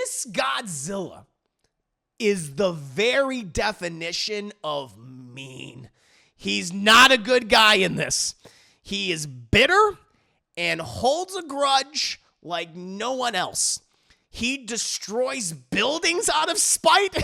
this Godzilla is the very definition of mean. He's not a good guy in this. He is bitter and holds a grudge like no one else. He destroys buildings out of spite,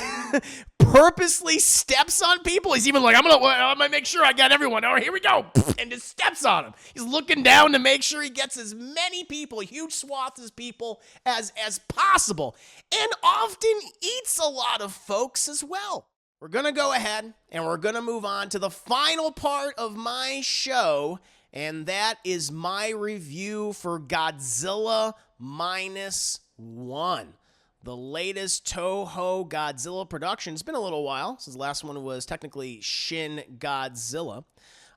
purposely steps on people. He's even like, I'm gonna make sure I got everyone. All right, here we go. And just steps on them. He's looking down to make sure he gets as many people, huge swaths of people as possible. And often eats a lot of folks as well. We're gonna go ahead and we're gonna move on to the final part of my show, and that is my review for Godzilla -1, the latest Toho Godzilla production. It's been a little while since the last one was technically Shin Godzilla.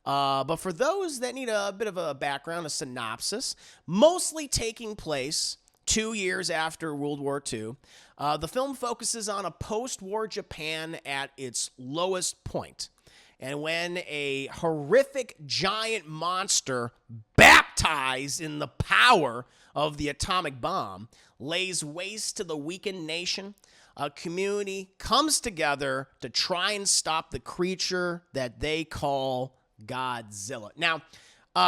But for those that need a bit of a background, a synopsis, mostly taking place 2 years after World War II, the film focuses on a post-war Japan at its lowest point. And when a horrific giant monster baptized in the power of the atomic bomb lays waste to the weakened nation, a community comes together to try and stop the creature that they call Godzilla. Now,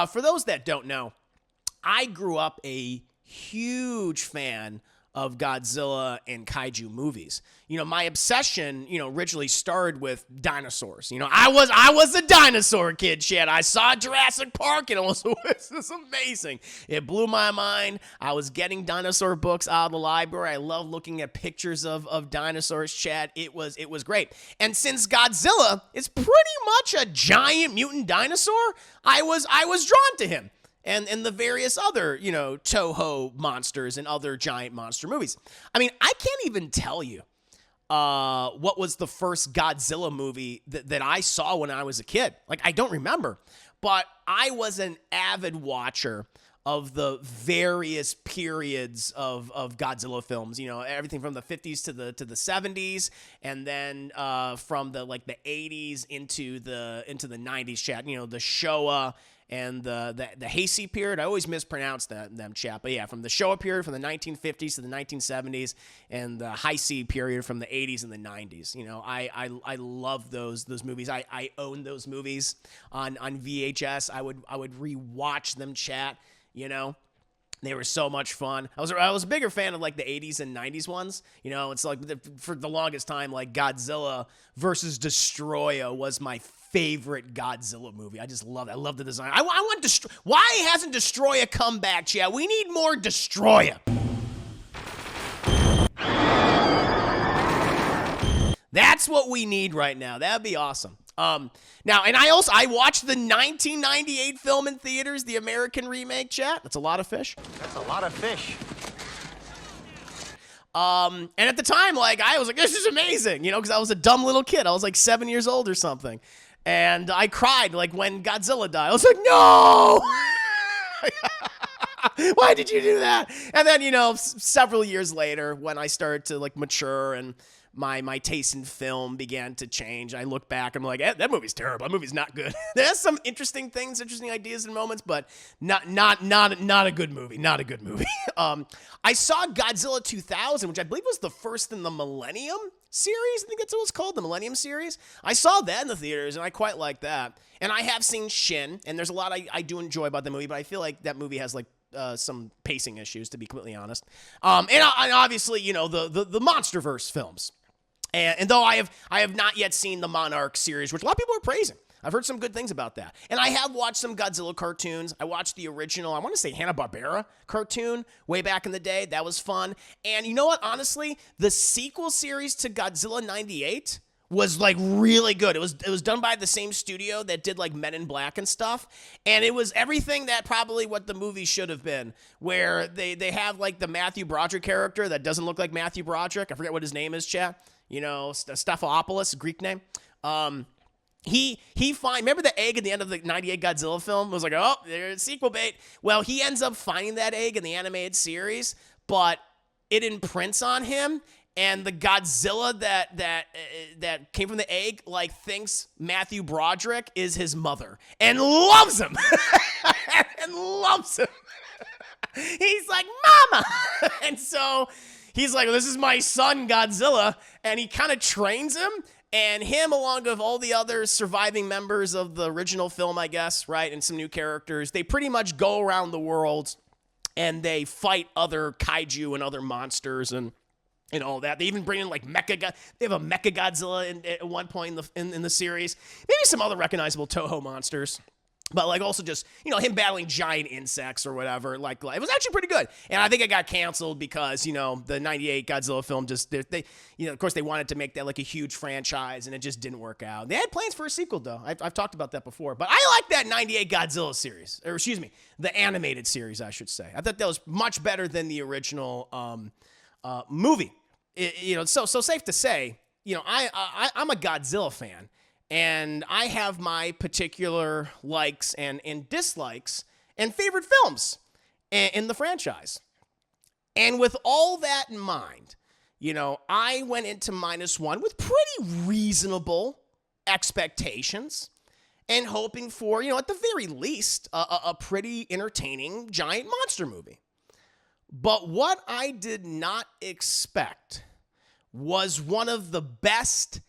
for those that don't know, I grew up a huge fan of Godzilla and kaiju movies. My obsession, originally started with dinosaurs. I was a dinosaur kid, Chad. I saw Jurassic Park and it was amazing. It blew my mind. I was getting dinosaur books out of the library. I love looking at pictures of dinosaurs, Chad. It was great. And since Godzilla is pretty much a giant mutant dinosaur, I was drawn to him. And the various other, Toho monsters and other giant monster movies. I mean, I can't even tell you what was the first Godzilla movie that I saw when I was a kid. Like, I don't remember. But I was an avid watcher of the various periods of Godzilla films. Everything from the 50s to the 70s, and then from the 80s into the 90s, Chad. The Showa and the Heisei period. I always mispronounce them, chat. But yeah, from the Showa period from the 1950s to the 1970s, and the Heisei period from the 80s and the 90s. I love those movies. I own those movies on VHS. I would rewatch them, chat. They were so much fun. I was a bigger fan of the 80s and 90s ones. It's for the longest time, Godzilla versus Destroya was my favorite Godzilla movie. I just love it. I love the design. I want why hasn't Destroya come back, chat? We need more Destroya. That's what we need right now. That'd be awesome. Now, and I watched the 1998 film in theaters, the American remake, chat. That's a lot of fish. That's a lot of fish. And at the time, I was like, this is amazing, because I was a dumb little kid. I was 7 years old or something. And I cried, when Godzilla died. I was like, no! Why did you do that? And then, several years later, when I started to, mature and my taste in film began to change, I look back, I'm like, that movie's terrible. That movie's not good. There's some interesting things, interesting ideas and moments, but not a good movie. Not a good movie. I saw Godzilla 2000, which I believe was the first in the Millennium series. I think that's what it's called, the Millennium series. I saw that in the theaters, and I quite like that. And I have seen Shin, and there's a lot I do enjoy about the movie, but I feel like that movie has some pacing issues, to be completely honest. And obviously, the MonsterVerse films. And though I have not yet seen the Monarch series, which a lot of people are praising. I've heard some good things about that. And I have watched some Godzilla cartoons. I watched the original, I want to say Hanna-Barbera cartoon way back in the day. That was fun. And you know what? Honestly, the sequel series to Godzilla 98 was really good. It was done by the same studio that did Men in Black and stuff. And it was everything that probably what the movie should have been, where they have the Matthew Broderick character that doesn't look like Matthew Broderick. I forget what his name is, chat. Stephanopoulos, Greek name. Remember the egg at the end of the 98 Godzilla film? It was oh, there's sequel bait. Well, he ends up finding that egg in the animated series, but it imprints on him, and the Godzilla that came from the egg thinks Matthew Broderick is his mother and loves him. He's like, Mama! And so he's like, this is my son, Godzilla, and he kind of trains him. And him, along with all the other surviving members of the original film, I guess, right, and some new characters, they pretty much go around the world and they fight other kaiju and other monsters and all that. They even bring in like they have a Mecha Godzilla at one point in the series. Maybe some other recognizable Toho monsters. But like also just, him battling giant insects or whatever. Like it was actually pretty good. And I think it got canceled because, the 98 Godzilla film just, they of course they wanted to make that like a huge franchise and it just didn't work out. They had plans for a sequel though. I've talked about that before. But I like that 98 Godzilla series. Or excuse me, the animated series, I should say. I thought that was much better than the original movie. So safe to say, I'm a Godzilla fan. And I have my particular likes and dislikes and favorite films in the franchise. And with all that in mind, I went into -1 with pretty reasonable expectations and hoping for, at the very least, a pretty entertaining giant monster movie. But what I did not expect was one of the best,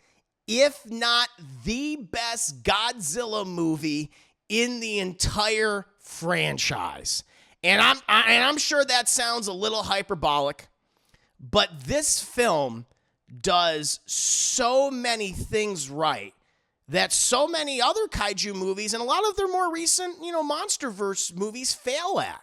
if not the best, Godzilla movie in the entire franchise. And I'm sure that sounds a little hyperbolic, but this film does so many things right that so many other kaiju movies and a lot of their more recent, MonsterVerse movies fail at.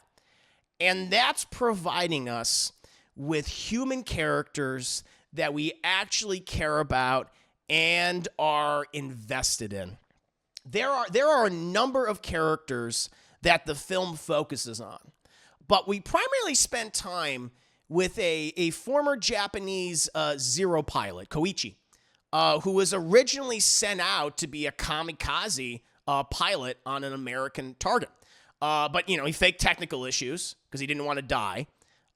And that's providing us with human characters that we actually care about and are invested in. There are a number of characters that the film focuses on, but we primarily spent time with a former Japanese Zero pilot, Koichi, who was originally sent out to be a kamikaze pilot on an American target. But, he faked technical issues because he didn't want to die.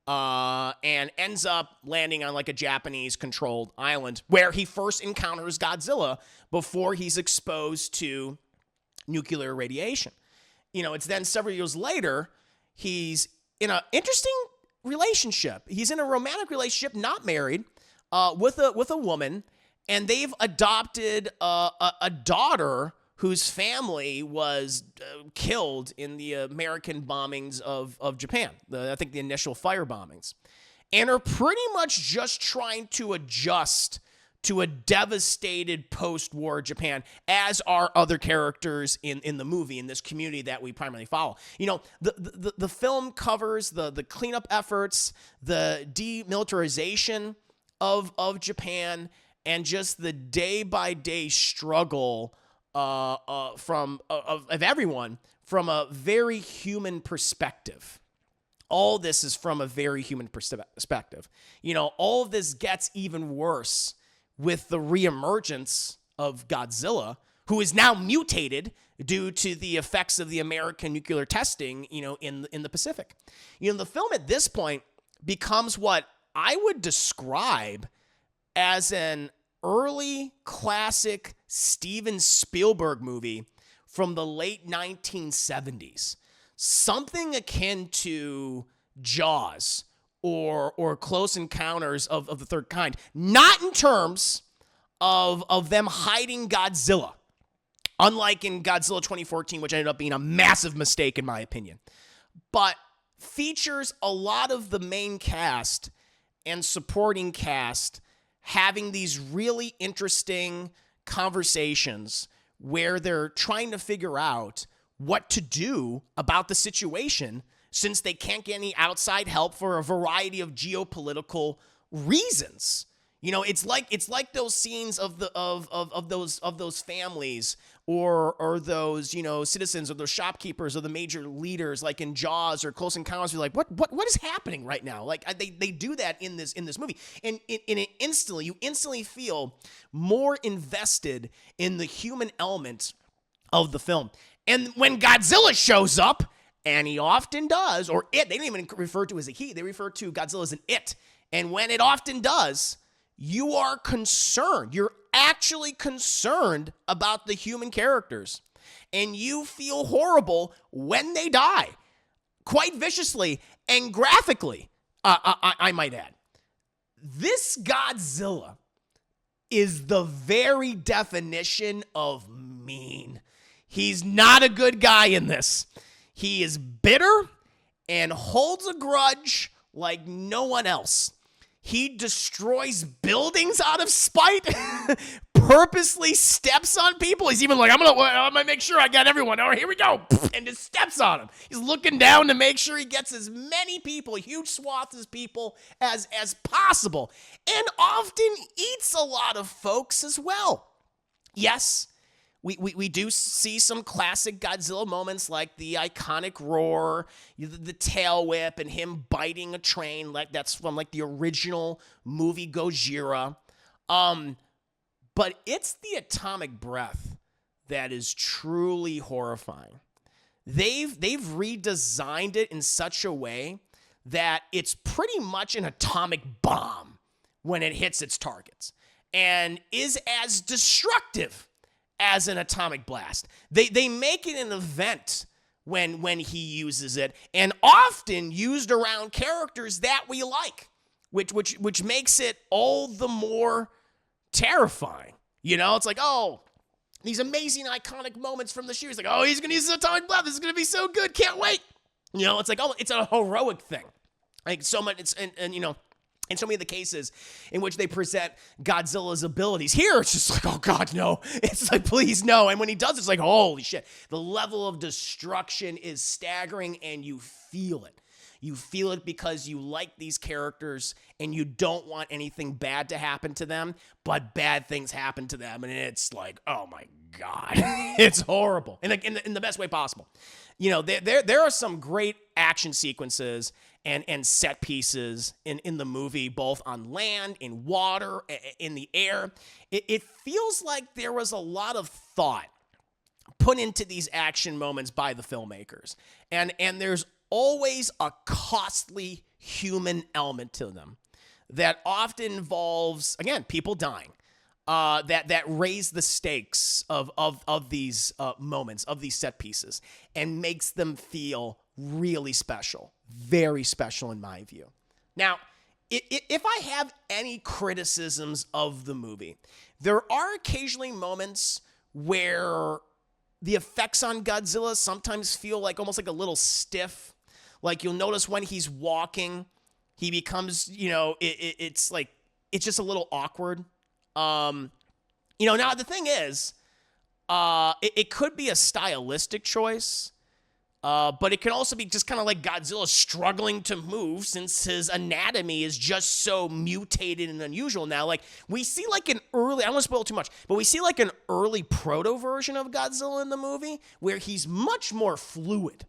And ends up landing on like a Japanese-controlled island where he first encounters Godzilla before he's exposed to nuclear radiation. It's then several years later, he's in an interesting relationship. He's in a romantic relationship, not married, with a woman, and they've adopted a daughter whose family was killed in the American bombings of Japan, I think the initial fire bombings, and are pretty much just trying to adjust to a devastated post-war Japan, as are other characters in the movie, in this community that we primarily follow. The film covers the cleanup efforts, the demilitarization of Japan, and just the day-by-day struggle of everyone from a very human perspective. All this is from a very human perspective. All of this gets even worse with the reemergence of Godzilla, who is now mutated due to the effects of the American nuclear testing, in the Pacific. The film at this point becomes what I would describe as an early classic Steven Spielberg movie from the late 1970s. Something akin to Jaws or Close Encounters of the Third Kind. Not in terms of them hiding Godzilla, unlike in Godzilla 2014, which ended up being a massive mistake in my opinion, but features a lot of the main cast and supporting cast having these really interesting conversations where they're trying to figure out what to do about the situation since they can't get any outside help for a variety of geopolitical reasons. It's like those scenes of those families or those citizens or those shopkeepers or the major leaders like in Jaws or Close Encounters. You're like, what is happening right now? Like they do that in this movie, and you instantly feel more invested in the human element of the film. And when Godzilla shows up, and he often does, or it, they don't even refer to as a he, they refer to Godzilla as an it. And when it often does, you are concerned. You're actually concerned about the human characters. And you feel horrible when they die, quite viciously and graphically, I might add. This Godzilla is the very definition of mean. He's not a good guy in this. He is bitter and holds a grudge like no one else. He destroys buildings out of spite, purposely steps on people. He's even like, I'm gonna make sure I got everyone. All right, here we go. And just steps on them. He's looking down to make sure he gets as many people, huge swaths of people as possible. And often eats a lot of folks as well. Yes, we do see some classic Godzilla moments like the iconic roar, the tail whip, and him biting a train. Like that's from like the original movie Gojira. But it's the atomic breath that is truly horrifying. They've redesigned it in such a way that it's pretty much an atomic bomb when it hits its targets and is as destructive as an atomic blast. They make it an event when he uses it, and often used around characters that we like, which makes it all the more terrifying. You know, it's like, oh, these amazing iconic moments from the series. Like, oh, he's gonna use his atomic blast. This is gonna be so good. Can't wait. You know, it's like, oh, it's a heroic thing. Like so much. It's and you know. In so many of the cases in which they present Godzilla's abilities. Here, it's just like, oh, God, no. It's like, please, no. And when he does, it's like, holy shit. The level of destruction is staggering, and you feel it. You feel it because you like these characters, and you don't want anything bad to happen to them, but bad things happen to them, and it's like, oh, my God. It's horrible. And in the best way possible. You know, there are some great action sequences and set pieces in the movie, both on land, in water, in the air. It feels like there was a lot of thought put into these action moments by the filmmakers. And there's always a costly human element to them that often involves, again, people dying. That raise the stakes of these moments, of these set pieces, and makes them feel really special, very special in my view. Now, if I have any criticisms of the movie, there are occasionally moments where the effects on Godzilla sometimes feel like almost like a little stiff. Like you'll notice when he's walking, he becomes, you know, it's like, it's just a little awkward. You know, now the thing is, it could be a stylistic choice, but it can also be just kind of like Godzilla struggling to move since his anatomy is just so mutated and unusual now. Like we see like an early, I don't want to spoil too much, but we see like an early proto version of Godzilla in the movie where he's much more fluid.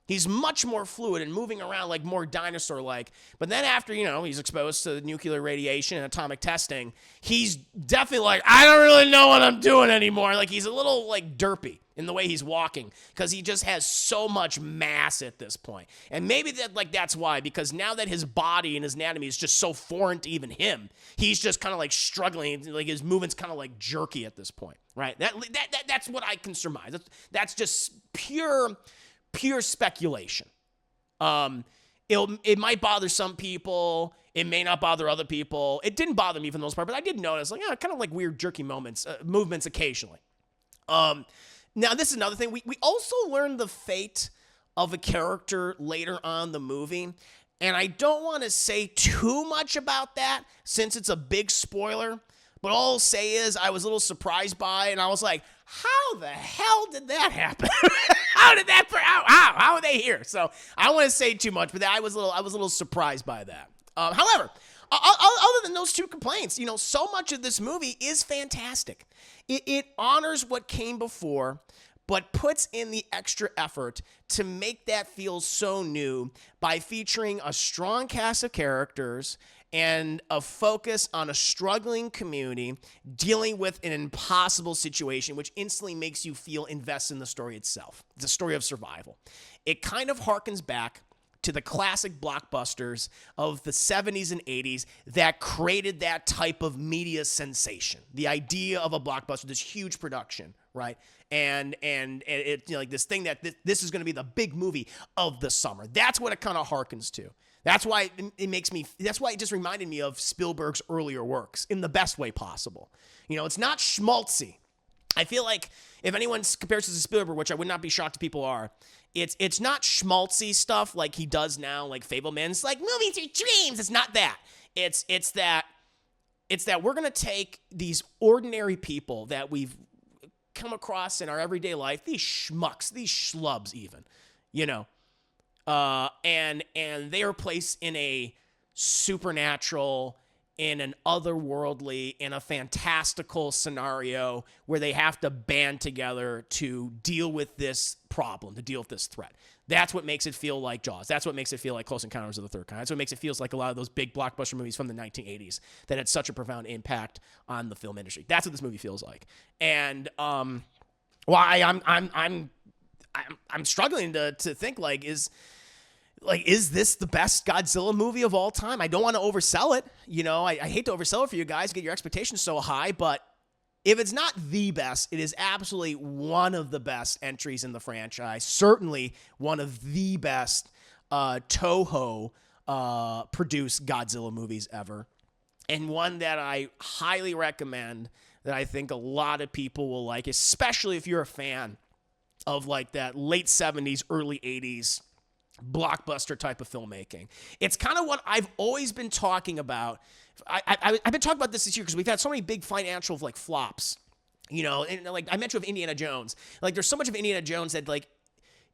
He's much more fluid and moving around like more dinosaur-like. But then after, you know, he's exposed to nuclear radiation and atomic testing, he's definitely like, I don't really know what I'm doing anymore. Like he's a little like derpy in the way he's walking because he just has so much mass at this point. And maybe that's why, because now that his body and his anatomy is just so foreign to even him, he's just kind of like struggling. Like his movement's kind of like jerky at this point, right? That's what I can surmise. That's just pure speculation. It might bother some people. It may not bother other people. It didn't bother me for the most part, but I did notice, like, kind of like weird jerky movements occasionally. Now, this is another thing. We also learned the fate of a character later on in the movie, and I don't want to say too much about that since it's a big spoiler, but all I'll say is I was a little surprised by it, and I was like, how the hell did that happen? How are they here? So I don't want to say too much, but I was a little surprised by that. However, other than those two complaints, you know, so much of this movie is fantastic. It honors what came before, but puts in the extra effort to make that feel so new by featuring a strong cast of characters and a focus on a struggling community dealing with an impossible situation, which instantly makes you feel invested in the story itself. It's a story of survival. It kind of harkens back to the classic blockbusters of the 70s and 80s that created that type of media sensation. The idea of a blockbuster, this huge production, right? And it, you know, like this thing that this is going to be the big movie of the summer. That's what it kind of harkens to. That's why that's why it just reminded me of Spielberg's earlier works in the best way possible. It's not schmaltzy. I feel like if anyone compares this to Spielberg, which I would not be shocked if people are, it's not schmaltzy stuff like he does now, like Fableman's like movies are dreams. It's not that. It's that we're gonna take these ordinary people that we've come across in our everyday life, these schmucks, these schlubs even, and they are placed in a supernatural, in an otherworldly, in a fantastical scenario where they have to band together to deal with this problem, to deal with this threat. That's what makes it feel like Jaws. That's what makes it feel like Close Encounters of the Third Kind. That's what makes it feel like a lot of those big blockbuster movies from the 1980s that had such a profound impact on the film industry. That's what this movie feels like. And why I'm struggling to think is this the best Godzilla movie of all time? I don't want to oversell it. I hate to oversell it for you guys, get your expectations so high, but if it's not the best, it is absolutely one of the best entries in the franchise. Certainly one of the best Toho produced Godzilla movies ever. And one that I highly recommend, that I think a lot of people will like, especially if you're a fan of like that late 70s, early 80s blockbuster type of filmmaking. It's kind of what I've always been talking about. I've been talking about this year because we've had so many big financial like flops, and like I mentioned with Indiana Jones, like there's so much of Indiana Jones that like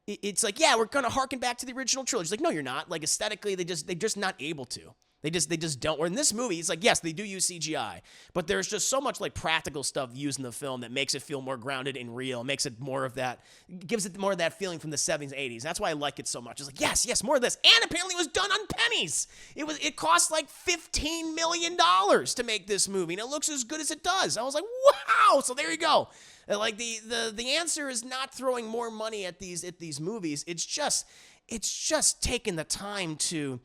it's like, yeah, we're gonna harken back to the original trilogy. It's like, no, you're not. Like aesthetically, they're just not able to. They just don't. Or in this movie, it's like, yes, they do use CGI, but there's just so much like practical stuff used in the film that makes it feel more grounded and real, makes it more of that, gives it more of that feeling from the 70s, 80s. That's why I like it so much. It's like, yes, more of this. And apparently it was done on pennies. It cost like $15 million to make this movie, and it looks as good as it does. I was like, wow. So there you go. Like the answer is not throwing more money at these movies. It's just taking the time to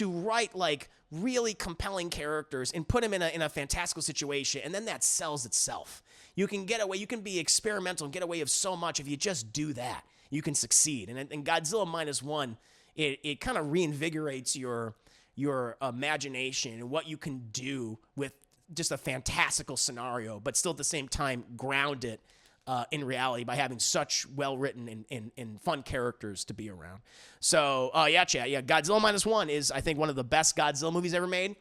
write like really compelling characters and put them in a fantastical situation, and then that sells itself. You can be experimental and get away with so much if you just do that. You can succeed. And Godzilla -1, it kind of reinvigorates your imagination and what you can do with just a fantastical scenario, but still at the same time ground it in reality by having such well-written and fun characters to be around. So, chat. Yeah, Godzilla -1 is, I think, one of the best Godzilla movies ever made.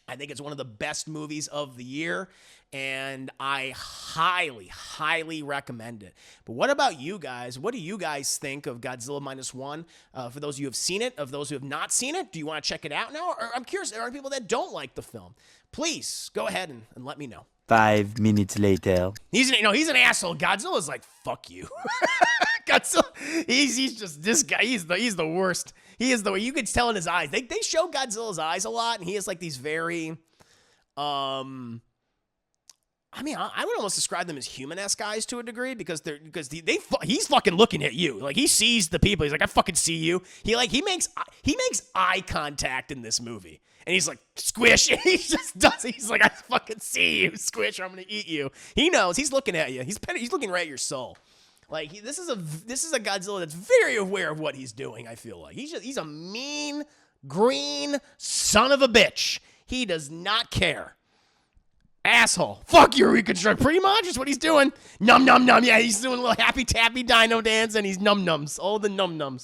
I think it's one of the best movies of the year, and I highly, highly recommend it. But what about you guys? What do you guys think of Godzilla -1? For those of you who have seen it, of those who have not seen it, do you want to check it out now? Or I'm curious, there are people that don't like the film. Please go ahead and let me know. 5 minutes later. He's an asshole. Godzilla's like, fuck you. Godzilla, he's just this guy. He's the worst. He is you could tell in his eyes. They show Godzilla's eyes a lot, and he has like these very, I would almost describe them as human-esque eyes to a degree because he's fucking looking at you. Like he sees the people. He's like, I fucking see you. He makes eye contact in this movie. And he's like, squish. And he just does. He's like, I fucking see you, squish, or I'm gonna eat you. He knows. He's looking at you. He's looking right at your soul. Like this is a Godzilla that's very aware of what he's doing. I feel like he's a mean green son of a bitch. He does not care. Asshole. Fuck your reconstruct. Pretty much is what he's doing. Num num num. Yeah, he's doing a little happy tappy dino dance, and he's num nums. All the num nums.